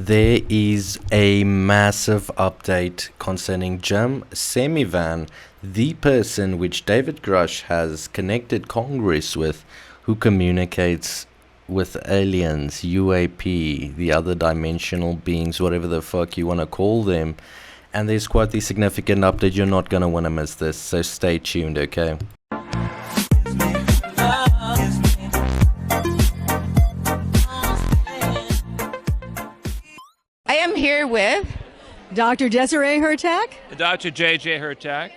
There is a massive update concerning Jim Semivan, the person which David Grusch has connected Congress with, who communicates with aliens, UAP, the other dimensional beings, whatever the fuck you want to call them. And there's quite the significant update. You're not going to want to miss this, so stay tuned, okay? I am here with Dr. Desiree Hurtak. Dr. J.J. Hurtak.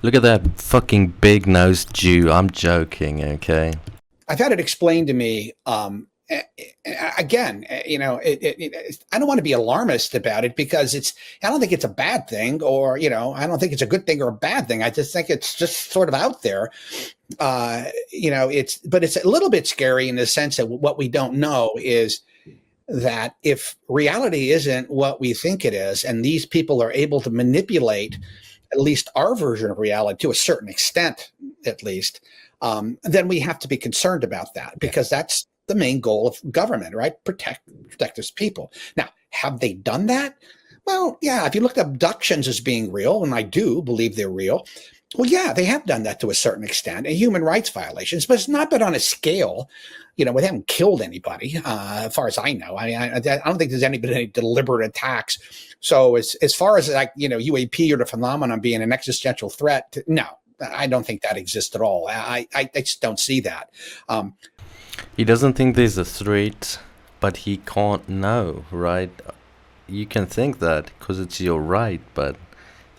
Look at that fucking big-nosed Jew. I'm joking, okay? I've had it explained to me, again, I don't want to be alarmist about it because I don't think it's a bad thing or, I don't think it's a good thing or a bad thing. I just think it's just sort of out there. But it's a little bit scary in the sense that what we don't know is that if reality isn't what we think it is, and these people are able to manipulate at least our version of reality to a certain extent, at least, then we have to be concerned about that because that's the main goal of government, right? Protect its people. Now, have they done that? Well, yeah, if you look at abductions as being real, and I do believe they're real, well, yeah, they have done that to a certain extent, and human rights violations, but it's not been on a scale, they haven't killed anybody, as far as I know. I mean, I don't think there's been any deliberate attacks. So as far as UAP or the phenomenon being an existential threat, no, I don't think that exists at all. I just don't see that. He doesn't think there's a threat, but he can't know, right? You can think that because it's your right, but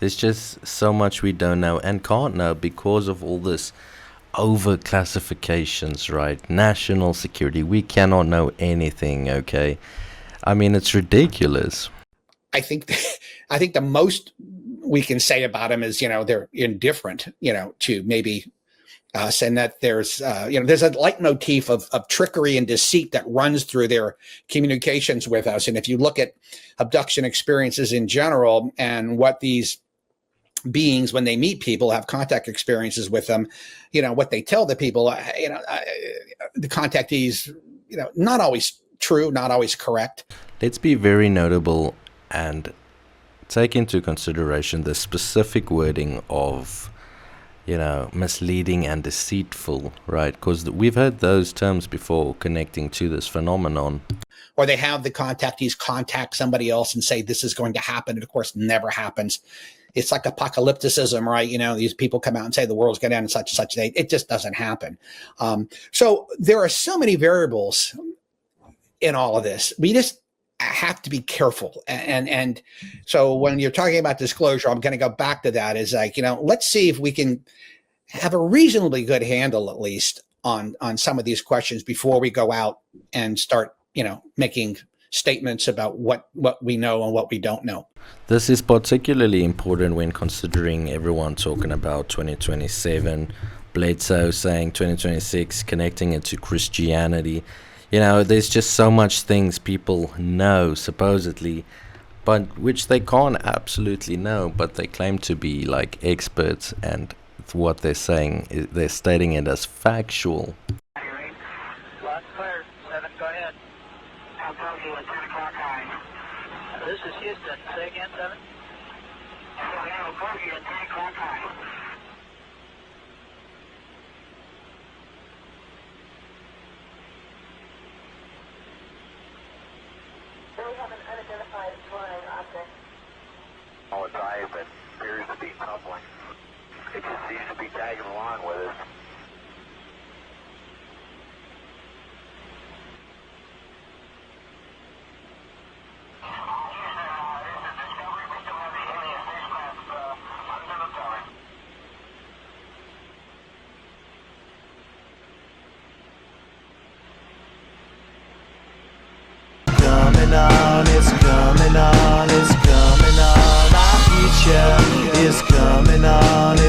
there's just so much we don't know and can't know because of all this over-classifications, right? National security. We cannot know anything, okay? I mean, it's ridiculous. I think the most we can say about them is, they're indifferent, to maybe us, and that there's a leitmotif of trickery and deceit that runs through their communications with us. And if you look at abduction experiences in general and what these beings, when they meet people, have contact experiences with them, what they tell the people, the contactees, not always true, not always correct. Let's be very notable and take into consideration the specific wording of misleading and deceitful, right? Because we've heard those terms before connecting to this phenomenon. Or they have the contactees contact somebody else and say this is going to happen. And of course, never happens. It's like apocalypticism, right? These people come out and say the world's going to end on such and such date. It just doesn't happen. So there are so many variables in all of this. We just have to be careful. And so when you're talking about disclosure, I'm going to go back to that is let's see if we can have a reasonably good handle, at least on some of these questions before we go out and start, making statements about what we know and what we don't know. This is particularly important when considering everyone talking about 2027, Bledsoe saying 2026, connecting it to Christianity. There's just so much things people know, supposedly, but which they can't absolutely know, but they claim to be like experts, and what they're saying, they're stating it as factual. This is Houston. Say again, 7? We have an unidentified flying object. Oh, it's I, but appears to be tumbling. It just seems to be tagging along with us. It's coming on, our future is coming on.